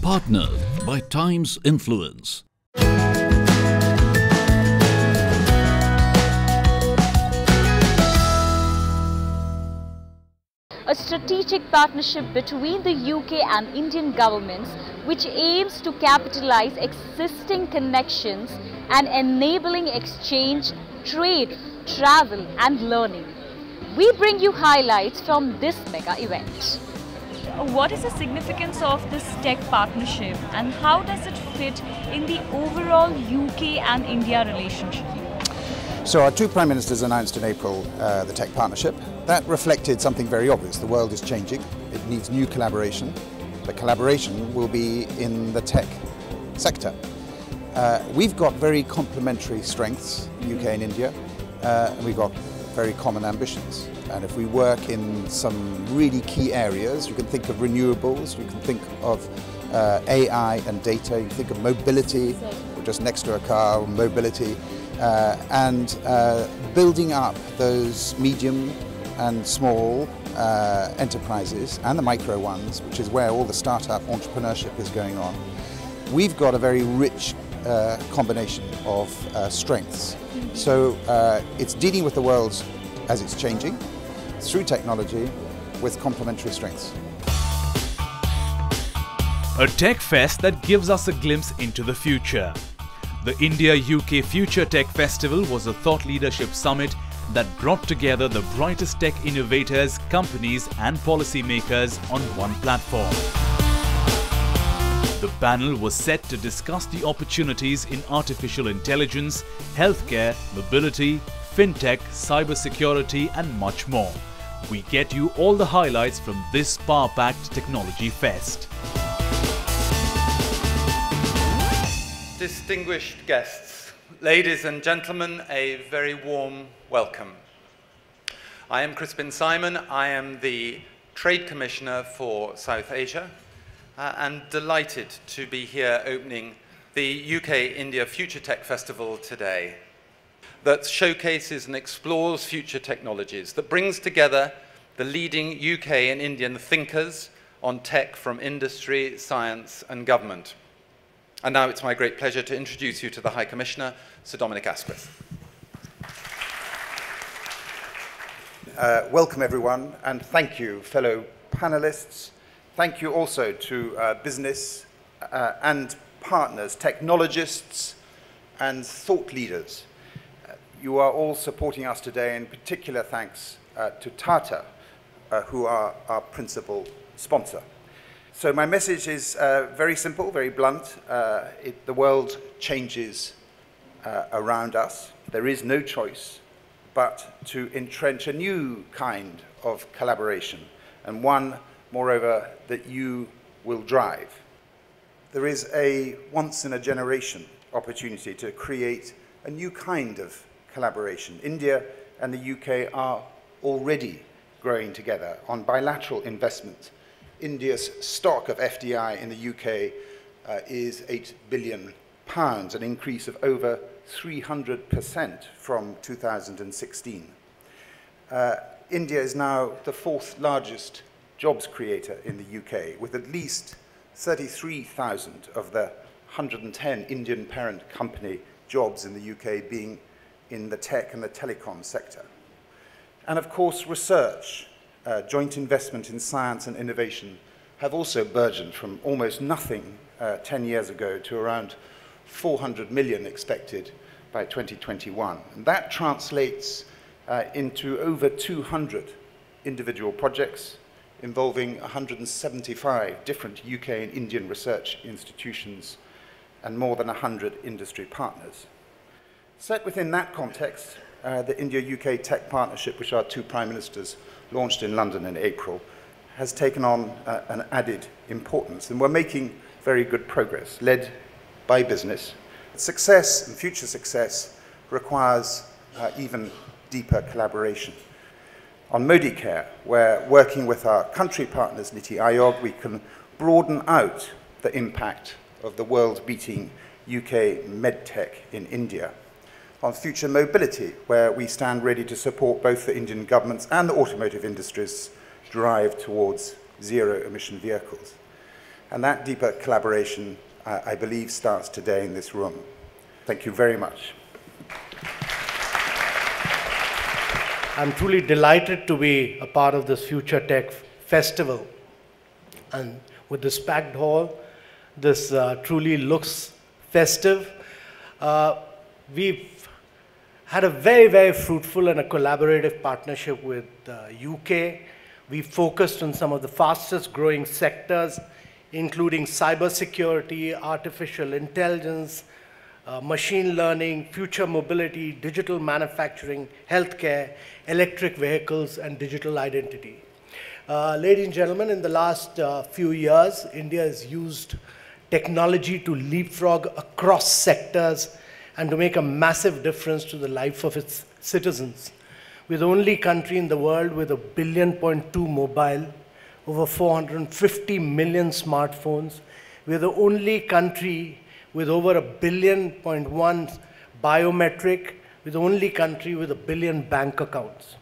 Partnered by Times Influence. A strategic partnership between the UK and Indian governments which aims to capitalize existing connections and enabling exchange, trade, travel and learning. We bring you highlights from this mega event. What is the significance of this tech partnership and how does it fit in the overall UK and India relationship? So our two Prime Ministers announced in April the tech partnership. That reflected something very obvious. The world is changing. It needs new collaboration. The collaboration will be in the tech sector. We've got very complementary strengths, UK and India, and we've got very common ambitions. And if we work in some really key areas, you can think of renewables, you can think of AI and data, you can think of mobility, or just next to a car, mobility, and building up those medium and small enterprises and the micro ones, which is where all the startup entrepreneurship is going on. We've got a very rich combination of strengths. So it's dealing with the world as it's changing through technology with complementary strengths. A tech fest that gives us a glimpse into the future. The India-UK FutureTech Festival was a thought leadership summit that brought together the brightest tech innovators, companies and policymakers on one platform. The panel was set to discuss the opportunities in artificial intelligence, healthcare, mobility, fintech, cybersecurity and much more. We get you all the highlights from this power-packed technology fest. Distinguished guests, ladies and gentlemen, a very warm welcome. I am Crispin Simon. I am the Trade Commissioner for South Asia and delighted to be here opening the UK-India FutureTech Festival today that showcases and explores future technologies, that brings together the leading UK and Indian thinkers on tech from industry, science and government. And now it's my great pleasure to introduce you to the High Commissioner, Sir Dominic Asquith. Welcome everyone, and thank you fellow panelists. Thank you also to business and partners, technologists and thought leaders. You are all supporting us today, in particular thanks to Tata, who are our principal sponsor. So my message is very simple, very blunt. The world changes around us. There is no choice but to entrench a new kind of collaboration, and one, moreover, that you will drive. There is a once-in-a-generation opportunity to create a new kind of collaboration. India and the UK are already growing together on bilateral investment. India's stock of FDI in the UK is £8 billion, an increase of over 300% from 2016. India is now the fourth largest jobs creator in the UK, with at least 33,000 of the 110 Indian parent company jobs in the UK being in the tech and the telecom sector. And of course, research, joint investment in science and innovation have also burgeoned from almost nothing 10 years ago to around 400 million expected by 2021. And that translates into over 200 individual projects involving 175 different UK and Indian research institutions and more than 100 industry partners. Set within that context, the India-UK Tech Partnership, which our two Prime Ministers launched in London in April, has taken on an added importance, and we're making very good progress, led by business. Success and future success requires even deeper collaboration. On Modi Care, we're working with our country partners, Niti Aayog, we can broaden out the impact of the world-beating UK medtech in India. On future mobility, where we stand ready to support both the Indian governments and the automotive industries drive towards zero-emission vehicles. And that deeper collaboration, I believe, starts today in this room. Thank you very much. I'm truly delighted to be a part of this FutureTech Festival. And with this packed hall, this truly looks festive. We've had a very, very fruitful and a collaborative partnership with the UK. We focused on some of the fastest growing sectors, including cybersecurity, artificial intelligence, machine learning, future mobility, digital manufacturing, healthcare, electric vehicles, and digital identity. Ladies and gentlemen, in the last few years, India has used technology to leapfrog across sectors and to make a massive difference to the life of its citizens. We're the only country in the world with 1.2 billion mobile, over 450 million smartphones. We're the only country with over 1.1 billion biometric. We're the only country with 1 billion bank accounts.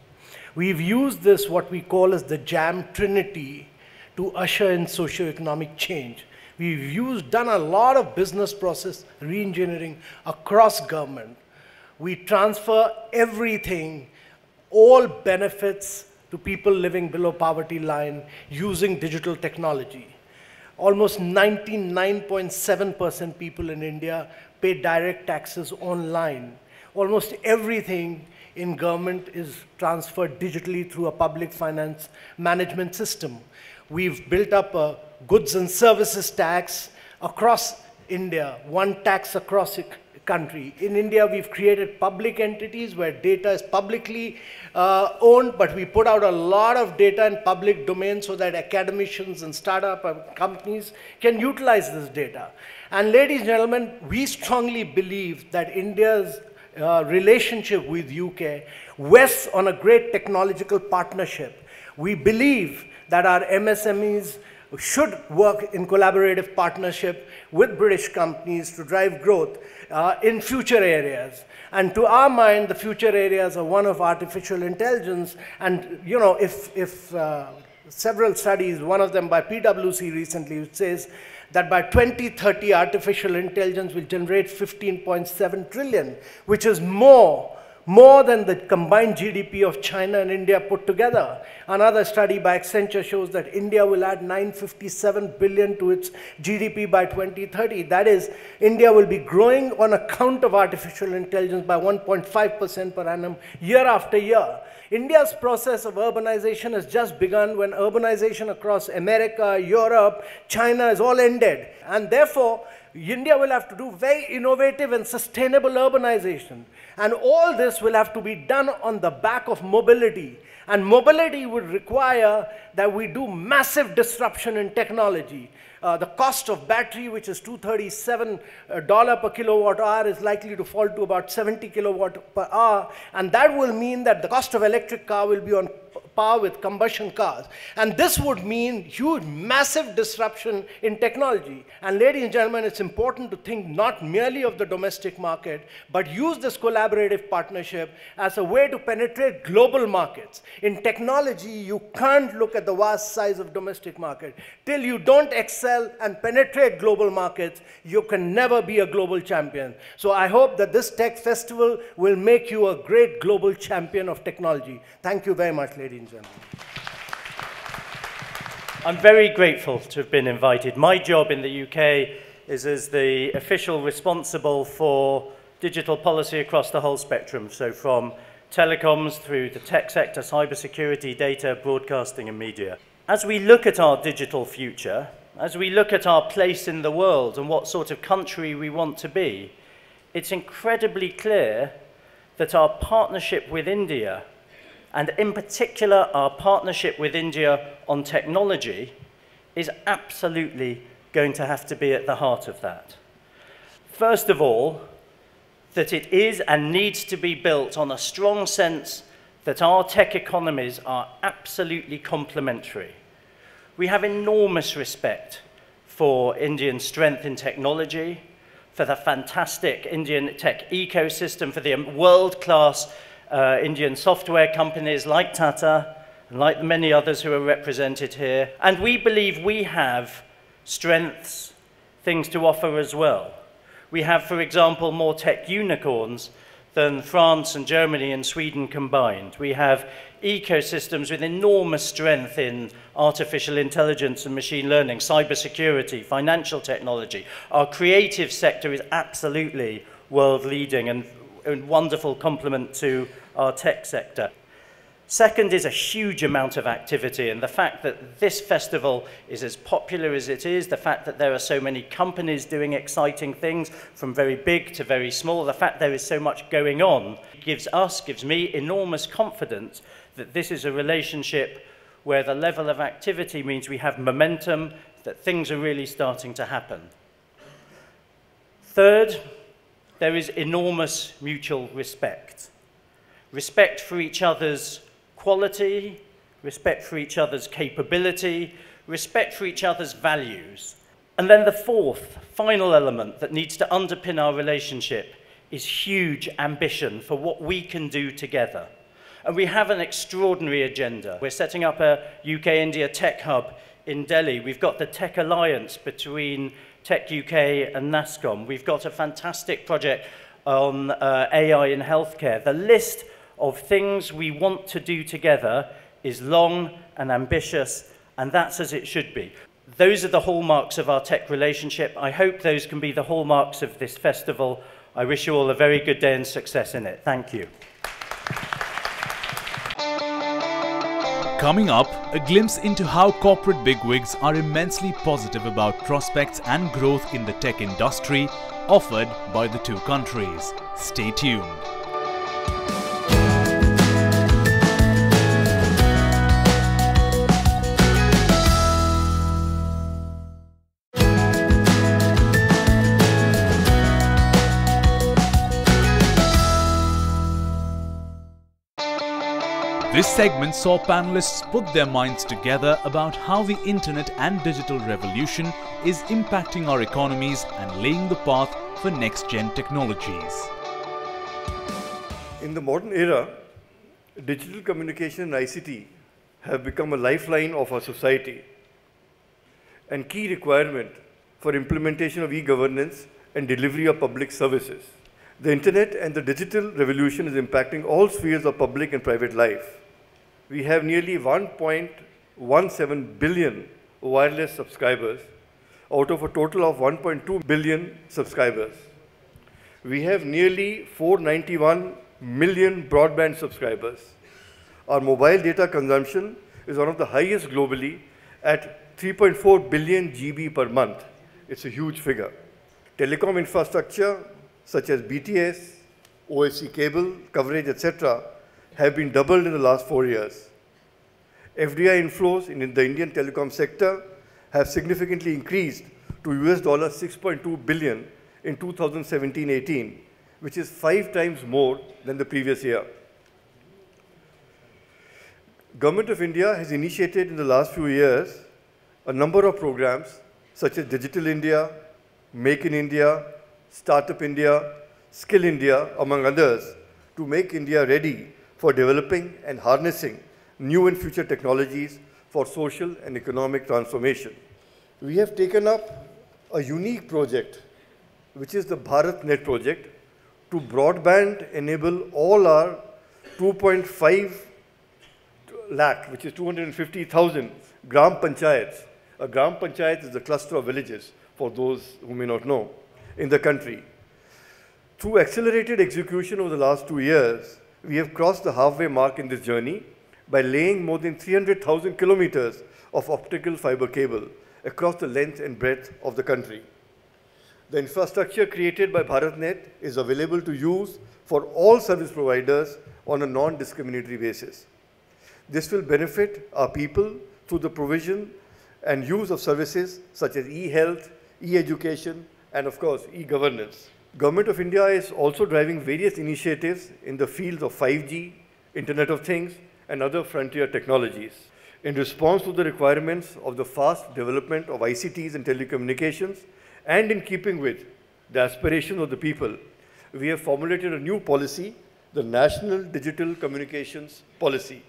We've used this, what we call as the JAM Trinity, to usher in socio-economic change. We've done a lot of business process re-engineering across government. We transfer everything, all benefits to people living below poverty line using digital technology. Almost 99.7% people in India pay direct taxes online. Almost everything in government is transferred digitally through a public finance management system. We've built up a goods and services tax across India, one tax across the country. In India, we've created public entities where data is publicly owned, but we put out a lot of data in public domain so that academicians and startup companies can utilize this data. And ladies and gentlemen, we strongly believe that India's relationship with UK rests on a great technological partnership. We believe that our MSMEs should work in collaborative partnership with British companies to drive growth in future areas. And to our mind, the future areas are one of artificial intelligence. And you know, if several studies, one of them by PwC recently, which says that by 2030, artificial intelligence will generate 15.7 trillion, which is more than the combined GDP of China and India put together. Another study by Accenture shows that India will add 957 billion to its GDP by 2030. That is, India will be growing on account of artificial intelligence by 1.5% per annum year after year. India's process of urbanization has just begun when urbanization across America, Europe, China is all ended. And therefore, India will have to do very innovative and sustainable urbanization. And all this will have to be done on the back of mobility. And mobility would require that we do massive disruption in technology. The cost of battery, which is $237 per kilowatt hour, is likely to fall to about 70 kilowatt per hour. And that will mean that the cost of electric car will be on par with combustion cars. And this would mean huge, massive disruption in technology. And ladies and gentlemen, it's important to think not merely of the domestic market, but use this collaborative partnership as a way to penetrate global markets. In technology, you can't look at the vast size of domestic market. Till you don't excel and penetrate global markets, you can never be a global champion. So I hope that this tech festival will make you a great global champion of technology. Thank you very much, ladies and gentlemen. I'm very grateful to have been invited. My job in the UK is as the official responsible for digital policy across the whole spectrum, so from telecoms through the tech sector, cybersecurity, data, broadcasting and media. As we look at our digital future, as we look at our place in the world and what sort of country we want to be, it's incredibly clear that our partnership with India, and in particular our partnership with India on technology, is absolutely going to have to be at the heart of that. First of all, that it is and needs to be built on a strong sense that our tech economies are absolutely complementary. We have enormous respect for Indian strength in technology, for the fantastic Indian tech ecosystem, for the world-class Indian software companies like Tata and like the many others who are represented here. And we believe we have strengths, things to offer as well. We have, for example, more tech unicorns than France and Germany and Sweden combined. We have ecosystems with enormous strength in artificial intelligence and machine learning, cybersecurity, financial technology. Our creative sector is absolutely world-leading and a wonderful complement to our tech sector. Second is a huge amount of activity, and the fact that this festival is as popular as it is, the fact that there are so many companies doing exciting things from very big to very small, the fact there is so much going on gives me enormous confidence that this is a relationship where the level of activity means we have momentum, that things are really starting to happen. Third, there is enormous mutual respect. Respect for each other's quality, respect for each other's capability, respect for each other's values. And then the fourth, final element that needs to underpin our relationship is huge ambition for what we can do together. And we have an extraordinary agenda. We're setting up a UK-India tech hub in Delhi. We've got the Tech Alliance between Tech UK and NASSCOM. We've got a fantastic project on AI in healthcare. The list of things we want to do together is long and ambitious, and that's as it should be. Those are the hallmarks of our tech relationship. I hope those can be the hallmarks of this festival. I wish you all a very good day and success in it. Thank you. Coming up, a glimpse into how corporate bigwigs are immensely positive about prospects and growth in the tech industry offered by the two countries. Stay tuned. This segment saw panelists put their minds together about how the internet and digital revolution is impacting our economies and laying the path for next-gen technologies. In the modern era, digital communication and ICT have become a lifeline of our society and key requirement for implementation of e-governance and delivery of public services. The internet and the digital revolution is impacting all spheres of public and private life. We have nearly 1.17 billion wireless subscribers out of a total of 1.2 billion subscribers. We have nearly 491 million broadband subscribers. Our mobile data consumption is one of the highest globally at 3.4 billion GB per month. It's a huge figure. Telecom infrastructure such as BTS, OFC cable coverage, etc., have been doubled in the last 4 years. FDI inflows in the Indian telecom sector have significantly increased to $6.2 billion in 2017-18, which is 5 times more than the previous year. Government of India has initiated in the last few years a number of programs such as Digital India, Make in India, Startup India, Skill India, among others, to make India ready for developing and harnessing new and future technologies for social and economic transformation. We have taken up a unique project, which is the BharatNet project, to broadband enable all our 2.5 lakh, which is 250,000 gram panchayats. A gram panchayat is a cluster of villages, for those who may not know, in the country. Through accelerated execution over the last 2 years, we have crossed the halfway mark in this journey by laying more than 300,000 kilometers of optical fiber cable across the length and breadth of the country. The infrastructure created by BharatNet is available to use for all service providers on a non-discriminatory basis. This will benefit our people through the provision and use of services such as e-health, e-education, and of course, e-governance. Government of India is also driving various initiatives in the fields of 5G, Internet of Things, and other frontier technologies. In response to the requirements of the fast development of ICTs and telecommunications, and in keeping with the aspirations of the people, we have formulated a new policy, the National Digital Communications Policy,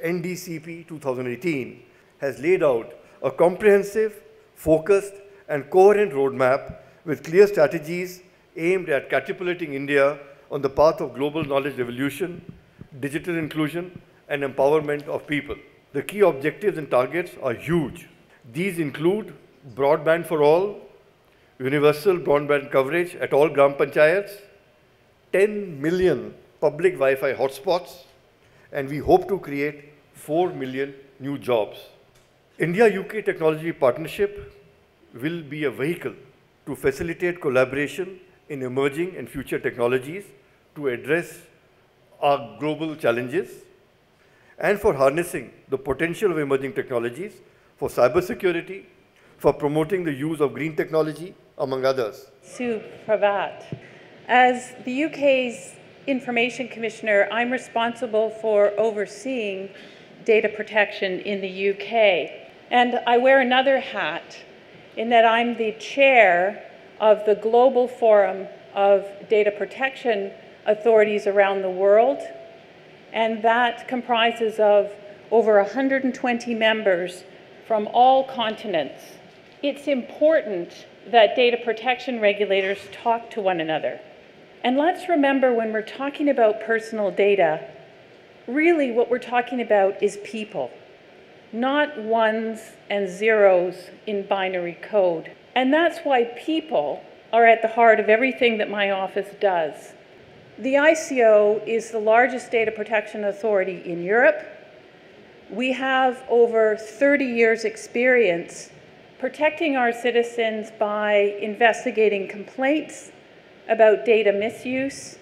NDCP 2018, has laid out a comprehensive focused and coherent roadmap with clear strategies aimed at catapulting India on the path of global knowledge revolution, digital inclusion, and empowerment of people. The key objectives and targets are huge. These include broadband for all, universal broadband coverage at all gram panchayats, 10 million public Wi-Fi hotspots, and we hope to create 4 million new jobs. India-UK Technology Partnership will be a vehicle to facilitate collaboration in emerging and future technologies to address our global challenges and for harnessing the potential of emerging technologies for cybersecurity, for promoting the use of green technology, among others. Sue Pravat. As the UK's Information Commissioner, I'm responsible for overseeing data protection in the UK. And I wear another hat in that I'm the chair of the Global Forum of Data Protection Authorities around the world, and that comprises of over 120 members from all continents. It's important that data protection regulators talk to one another. And let's remember, when we're talking about personal data, really what we're talking about is people, not ones and zeros in binary code. And that's why people are at the heart of everything that my office does. The ICO is the largest data protection authority in Europe. We have over 30 years' experience protecting our citizens by investigating complaints about data misuse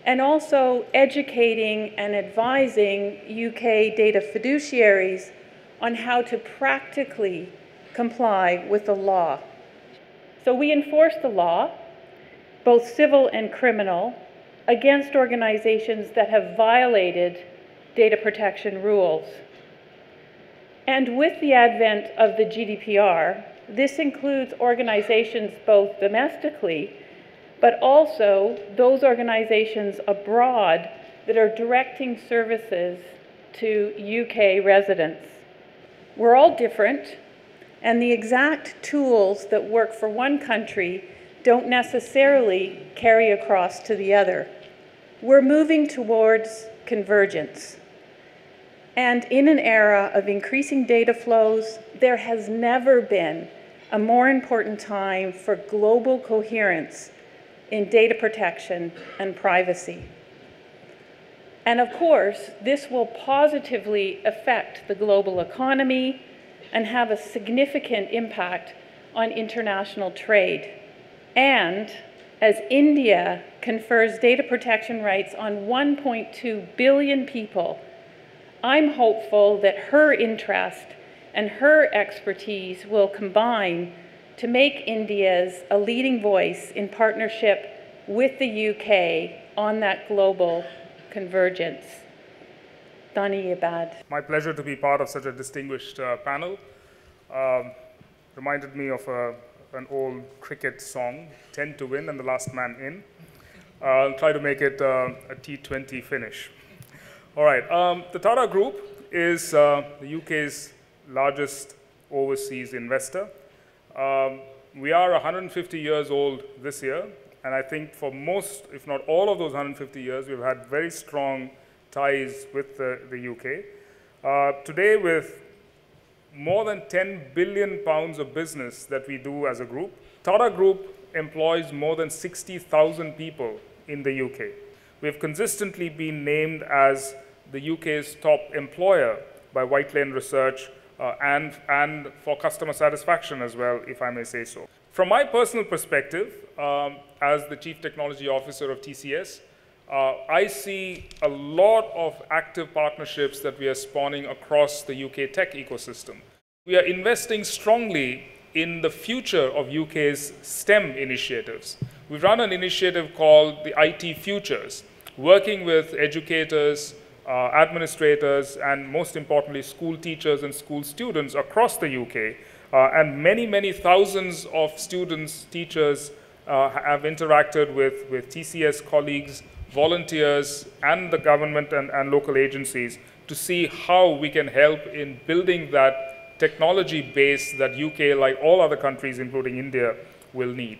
and also educating and advising UK data fiduciaries on how to practically comply with the law. So we enforce the law, both civil and criminal, against organizations that have violated data protection rules. And with the advent of the GDPR, this includes organizations both domestically, but also those organizations abroad that are directing services to UK residents. We're all different, and the exact tools that work for one country don't necessarily carry across to the other. We're moving towards convergence. And in an era of increasing data flows, there has never been a more important time for global coherence in data protection and privacy. And of course, this will positively affect the global economy and have a significant impact on international trade. And as India confers data protection rights on 1.2 billion people, I'm hopeful that her interest and her expertise will combine to make India's a leading voice in partnership with the UK on that global convergence. Dani Abad. My pleasure to be part of such a distinguished panel. Reminded me of an old cricket song, 10 to win and the last man in. I'll try to make it a T20 finish. All right, the Tata Group is the UK's largest overseas investor. We are 150 years old this year, and I think for most, if not all of those 150 years, we've had very strong ties with the UK. Today, with more than 10 billion pounds of business that we do as a group, Tata Group employs more than 60,000 people in the UK. We have consistently been named as the UK's top employer by White Lane Research and for customer satisfaction as well, if I may say so. From my personal perspective, as the Chief Technology Officer of TCS, I see a lot of active partnerships that we are spawning across the UK tech ecosystem. We are investing strongly in the future of UK's STEM initiatives. We run an initiative called the IT Futures, working with educators, administrators, and most importantly, school teachers and school students across the UK. And many, many thousands of students, teachers have interacted with TCS colleagues, volunteers, and the government and local agencies to see how we can help in building that technology base that UK, like all other countries, including India, will need.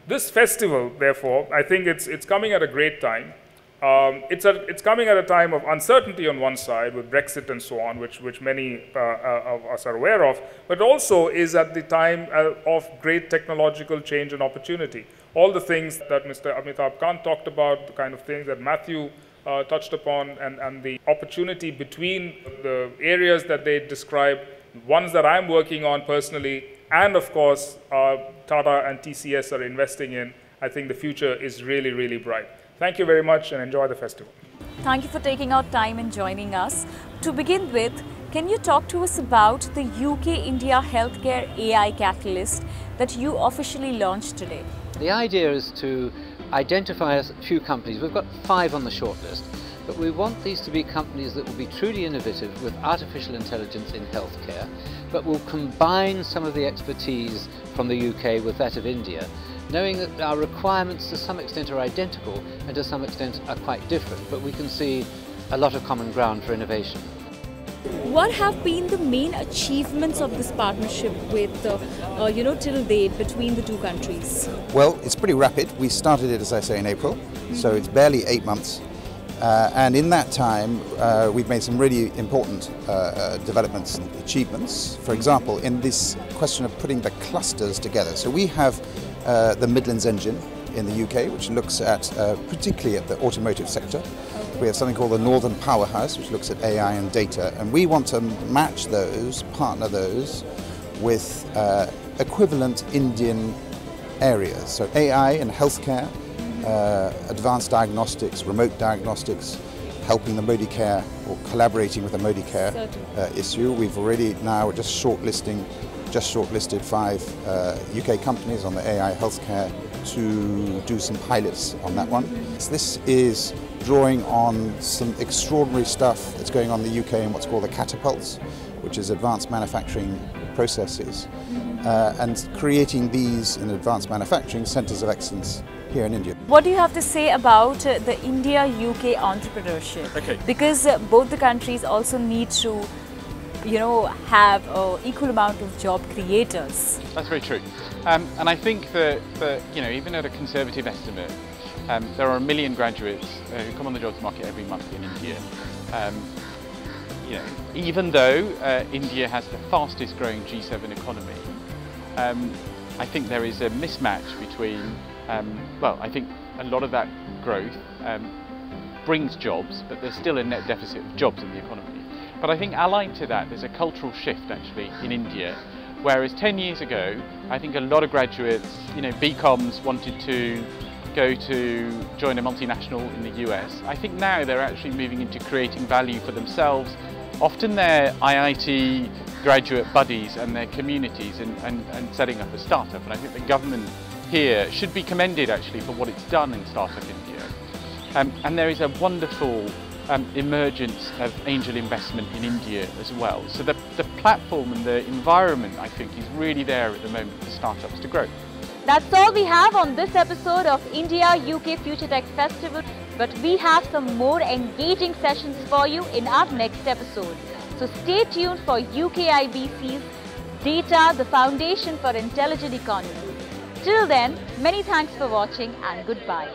This festival, therefore, I think it's coming at a great time. It's coming at a time of uncertainty on one side with Brexit and so on, which many of us are aware of, but also is at the time of great technological change and opportunity. All the things that Mr. Amitabh Kant talked about, the kind of things that Matthew touched upon, and the opportunity between the areas that they describe, ones that I'm working on personally, and of course Tata and TCS are investing in, I think the future is really, really bright. Thank you very much and enjoy the festival. Thank you for taking out time and joining us. To begin with, can you talk to us about the UK-India Healthcare AI Catalyst that you officially launched today? The idea is to identify a few companies. We've got 5 on the shortlist, but we want these to be companies that will be truly innovative with artificial intelligence in healthcare, but will combine some of the expertise from the UK with that of India, knowing that our requirements to some extent are identical and to some extent are quite different, but we can see a lot of common ground for innovation. What have been the main achievements of this partnership with, till date between the two countries? Well, it's pretty rapid. We started it, as I say, in April, so it's barely 8 months. And in that time, we've made some really important developments and achievements. For example, in this question of putting the clusters together. So we have the Midlands engine in the UK, which looks at particularly at the automotive sector. We have something called the Northern Powerhouse, which looks at AI and data, and we want to match those, partner those with equivalent Indian areas. So AI and healthcare, advanced diagnostics, remote diagnostics, helping the Modi Care or collaborating with the Modi Care issue. We've already now just shortlisted 5 UK companies on the AI healthcare to do some pilots on that one. So this is drawing on some extraordinary stuff that's going on in the UK in what's called the catapults, which is advanced manufacturing processes, and creating these in advanced manufacturing centres of excellence here in India. What do you have to say about the India-UK entrepreneurship? Okay. Because both the countries also need to have an equal amount of job creators. That's very true. And I think that even at a conservative estimate, there are 1 million graduates who come on the jobs market every month in India. Even though India has the fastest growing G7 economy, I think there is a mismatch between, I think a lot of that growth brings jobs, but there's still a net deficit of jobs in the economy. But I think allied to that, there's a cultural shift actually in India, whereas 10 years ago, I think a lot of graduates, BComs wanted to go to join a multinational in the US. I think now they're actually moving into creating value for themselves, often their IIT graduate buddies and their communities, and setting up a startup. And I think the government here should be commended actually for what it's done in Startup India. And there is a wonderful emergence of angel investment in India as well. So the platform and the environment, I think, is really there at the moment for startups to grow. That's all we have on this episode of India-UK FutureTech Festival, but we have some more engaging sessions for you in our next episode. So stay tuned for UKIBC's Data, the Foundation for Intelligent Economy. Till then, many thanks for watching and goodbye.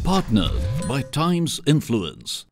Partnered by Times Influence.